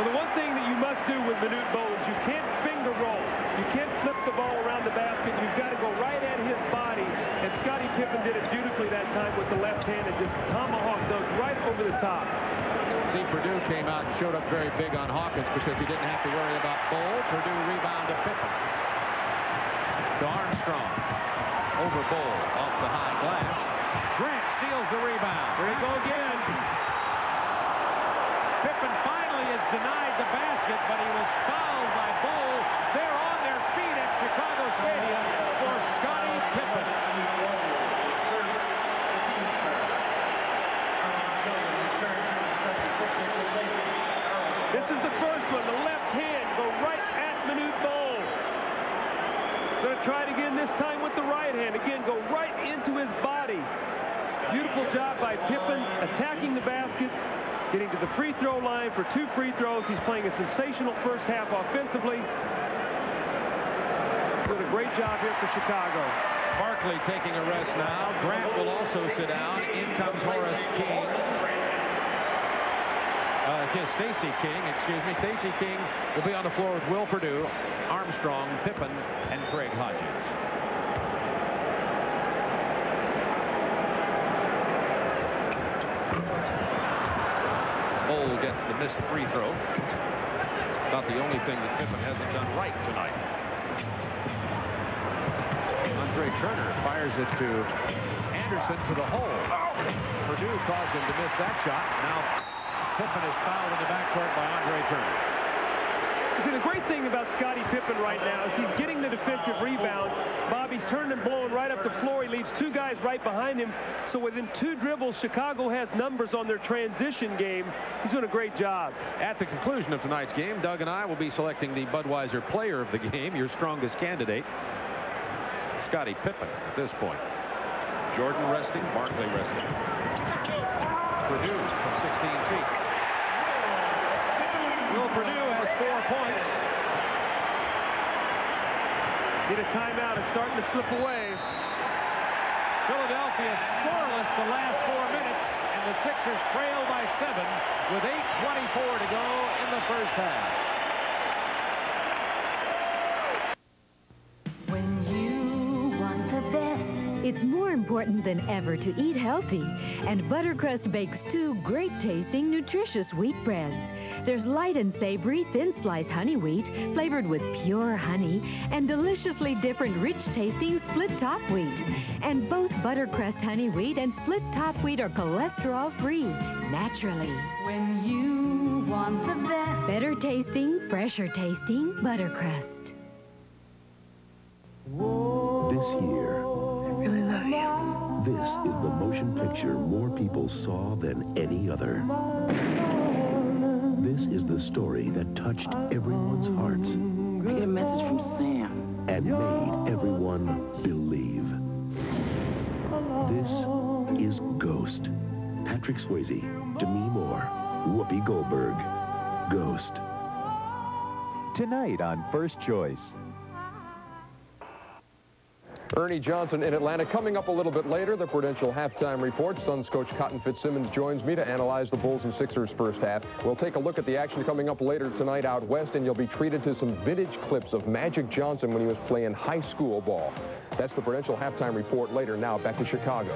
Well, the one thing that you must do with Manute Bol is you can't finger roll. You can't flip the ball around the basket. You've got to go right at his body. And Scottie Pippen did it beautifully that time with the left hand and just tomahawked those right over the top. See, Purdue came out and showed up very big on Hawkins because he didn't have to worry about Bol. Purdue rebound to Pippen. To Armstrong. Over Bol. Off the high glass. Grant steals the rebound. There you go again. Pippen finally has denied the basket, but he was fouled by Bol. They're on their feet at Chicago Stadium for Scottie Pippen. This is the first one. The left hand go right at Manute Bol. Going to try it again this time with the right hand. Again, go right into his body. Beautiful job by Pippen attacking the basket, getting to the free throw line for 2 free throws. He's playing a sensational first half offensively. Doing a great job here for Chicago. Barkley taking a rest now. Grant will also sit down. In comes Horace King. Stacey King, excuse me. Stacey King will be on the floor with Will Perdue, Armstrong, Pippen, and Craig Hodges. Bol gets the missed free throw. About the only thing that Pippen hasn't done right tonight. Andre Turner fires it to Anderson to the hole. Purdue caused him to miss that shot. Now Pippen is fouled in the backcourt by Andre Turner. See, the great thing about Scottie Pippen right now is he's getting the defensive rebound. Bobby's turned and blowing right up the floor. He leaves 2 guys right behind him. So within 2 dribbles, Chicago has numbers on their transition game. He's doing a great job. At the conclusion of tonight's game, Doug and I will be selecting the Budweiser player of the game, your strongest candidate, Scottie Pippen at this point. Jordan resting, Barkley resting. Purdue from 16 feet. Will Purdue has 4 points. Get a timeout. It's starting to slip away. Philadelphia scoreless the last 4 minutes, and the Sixers trail by 7 with 8:24 to go in the first half. When you want the best, it's more important than ever to eat healthy. And Buttercrust bakes 2 great-tasting, nutritious wheat breads. There's light and savory, thin-sliced honey wheat, flavored with pure honey, and deliciously different, rich-tasting split-top wheat. And both Buttercrust honey wheat and split-top wheat are cholesterol-free, naturally. When you want the best, better-tasting, fresher-tasting Buttercrust. This year, I really love you. This is the motion picture more people saw than any other. This is the story that touched everyone's hearts. I get a message from Sam. And made everyone believe. This is Ghost. Patrick Swayze, Demi Moore, Whoopi Goldberg. Ghost. Tonight on First Choice. Ernie Johnson in Atlanta. Coming up a little bit later, the Prudential halftime report. Suns coach Cotton Fitzsimmons joins me to analyze the Bulls and Sixers first half. We'll take a look at the action coming up later tonight out west, and you'll be treated to some vintage clips of Magic Johnson when he was playing high school ball. That's the Prudential halftime report later. Now back to Chicago.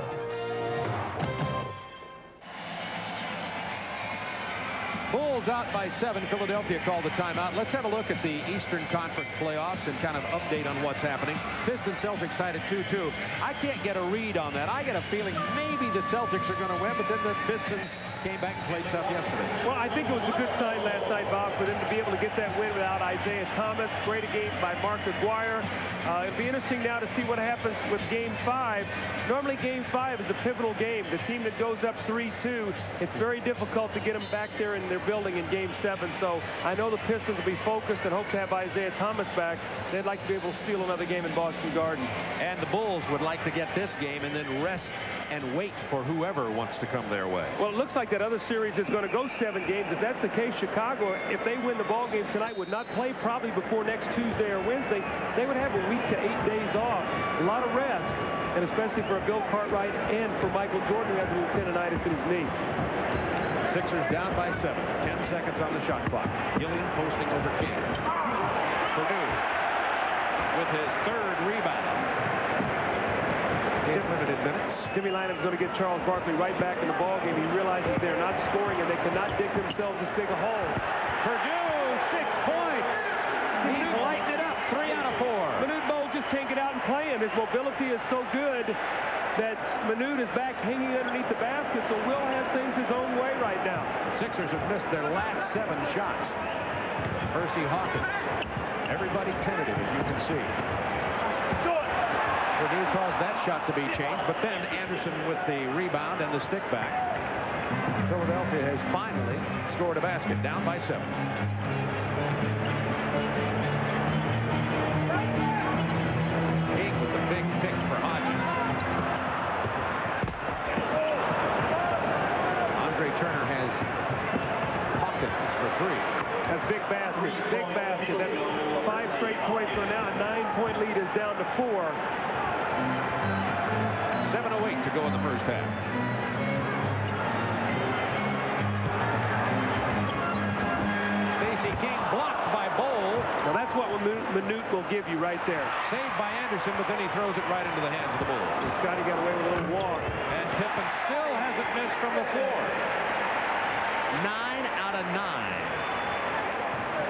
Bulls out by 7. Philadelphia called the timeout. Let's have a look at the Eastern Conference playoffs and kind of update on what's happening. Pistons Celtics tied at 2-2. I can't get a read on that. I get a feeling maybe the Celtics are going to win, but then the Pistons came back and played tough yesterday. Well, I think it was a good sign last night, Bob, for them to be able to get that win without Isaiah Thomas. Great game by Mark Aguirre. It'll be interesting now to see what happens with Game 5. Normally, Game 5 is a pivotal game. The team that goes up 3-2, it's very difficult to get them back there in their building in Game 7. So I know the Pistons will be focused and hope to have Isaiah Thomas back. They'd like to be able to steal another game in Boston Garden. And the Bulls would like to get this game and then rest and wait for whoever wants to come their way. Well, it looks like that other series is going to go 7 games. If that's the case, Chicago, if they win the ball game tonight, would not play probably before next Tuesday or Wednesday. They would have a week to 8 days off. A lot of rest, and especially for Bill Cartwright and for Michael Jordan, who has a tendonitis in his knee. Sixers down by 7. 10 seconds on the shot clock. Gilliam posting over King. Purdue with his third rebound. In limited minutes. Jimmy Lynam's going to get Charles Barkley right back in the ballgame. He realizes they're not scoring and they cannot dig themselves as big a hole. Purdue, 6 points. He's lighting it up. 3 out of 4. Manute Bol just can't get out and play him. His mobility is so good that Manute is back hanging underneath the basket, so Will has things his own way right now. The Sixers have missed their last 7 shots. Percy Hawkins. Everybody tentative, as you can see. Purdue caused that shot to be changed, but then Anderson with the rebound and the stick back. Philadelphia has finally scored a basket, down by 7. King with the big pick for Hodges. Andre Turner has Hawkins for 3. That's big basket, big basket. That's 5 straight points, so now a 9-point lead is down to 4. 7:08 to go in the first half. Stacey King blocked by Bol. Now that's what Manute will give you right there. Saved by Anderson, but then he throws it right into the hands of the Bulls. Scotty got away with a little walk. And Pippen still hasn't missed from the floor. 9 out of 9.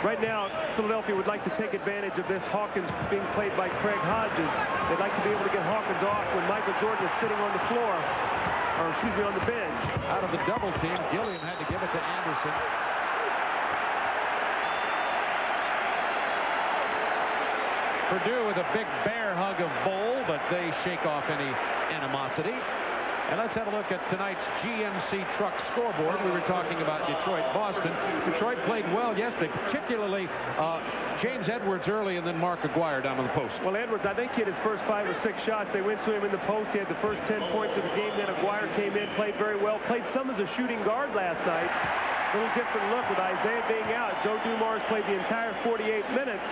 Right now, Philadelphia would like to take advantage of this Hawkins being played by Craig Hodges. They'd like to be able to get Hawkins off when Michael Jordan is sitting on the floor, or excuse me, on the bench. Out of the double team, Gilliam had to give it to Anderson. Purdue with a big bear hug of Bol, but they shake off any animosity. And let's have a look at tonight's GMC Truck scoreboard. We were talking about Detroit-Boston. Detroit played well yesterday, particularly James Edwards early and then Mark Aguirre down on the post. Well, Edwards, I think he had his first 5 or 6 shots. They went to him in the post. He had the first 10 points of the game. Then Aguirre came in, played very well. Played some as a shooting guard last night. A little different look with Isaiah being out. Joe Dumars played the entire 48 minutes.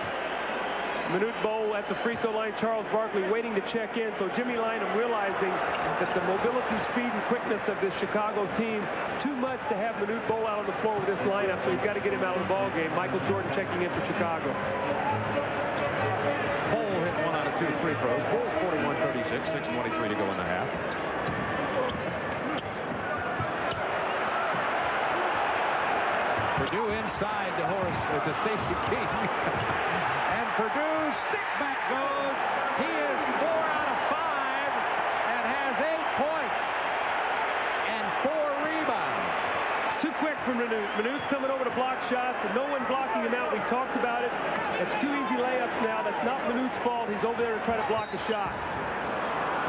Manute Bol at the free throw line. Charles Barkley waiting to check in. So Jimmy Lynam realizing that the mobility, speed, and quickness of this Chicago team, too much to have Manute Bol out on the floor with this lineup. So he's got to get him out of the ball game. Michael Jordan checking in for Chicago. Bol hit 1 out of 2 free throws. Bulls 41-36, 6:23 to go in the half. Purdue inside to Stacey King. And Purdue stick back goes. He is 4 out of 5 and has 8 points and 4 rebounds. It's too quick for Manute. Manute's coming over to block shots and no one blocking him out. We talked about it. It's 2 easy layups now. That's not Manute's fault. He's over there to try to block a shot.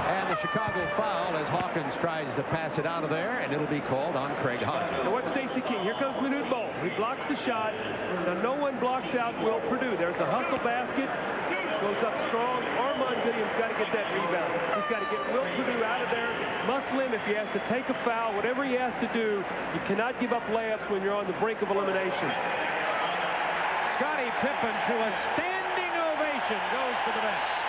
And the Chicago foul as Hawkins tries to pass it out of there, and it'll be called on Craig Hodges. Now watch Stacey King. Here comes Manute Bol. He blocks the shot. Now no one blocks out Will Purdue. There's the hustle basket. Goes up strong. Armand Gilliam's got to get that rebound. He's got to get Will Purdue out of there. Muscle him if he has to take a foul. Whatever he has to do, you cannot give up layups when you're on the brink of elimination. Scottie Pippen to a standing ovation goes to the bench.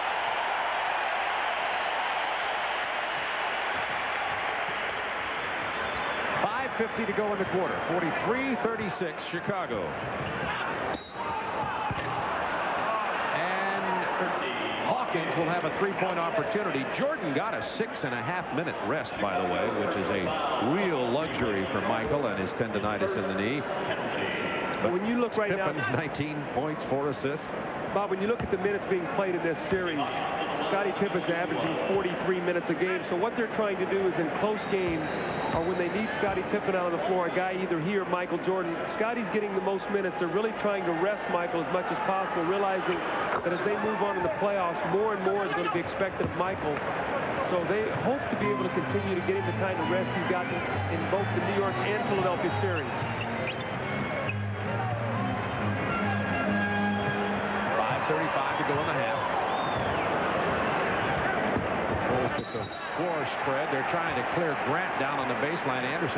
.50 to go in the quarter. 43-36 Chicago. And Hawkins will have a 3-point opportunity. Jordan got a 6.5-minute rest, by the way, which is a real luxury for Michael and his tendonitis in the knee. But when you look right Pippen, now, 19 points, 4 assists. Bob, when you look at the minutes being played in this series, Scottie Pippen's averaging 43 minutes a game. So what they're trying to do is in close games, or when they need Scottie Pippen out on the floor, a guy either he or Michael Jordan. Scottie's getting the most minutes. They're really trying to rest Michael as much as possible, realizing that as they move on in the playoffs, more and more is going to be expected of Michael. So they hope to be able to continue to get him the kind of rest he's gotten in both the New York and Philadelphia series. 5:35 to go in the half. Bulls with the floor spread. They're trying to clear Grant down on the baseline. Anderson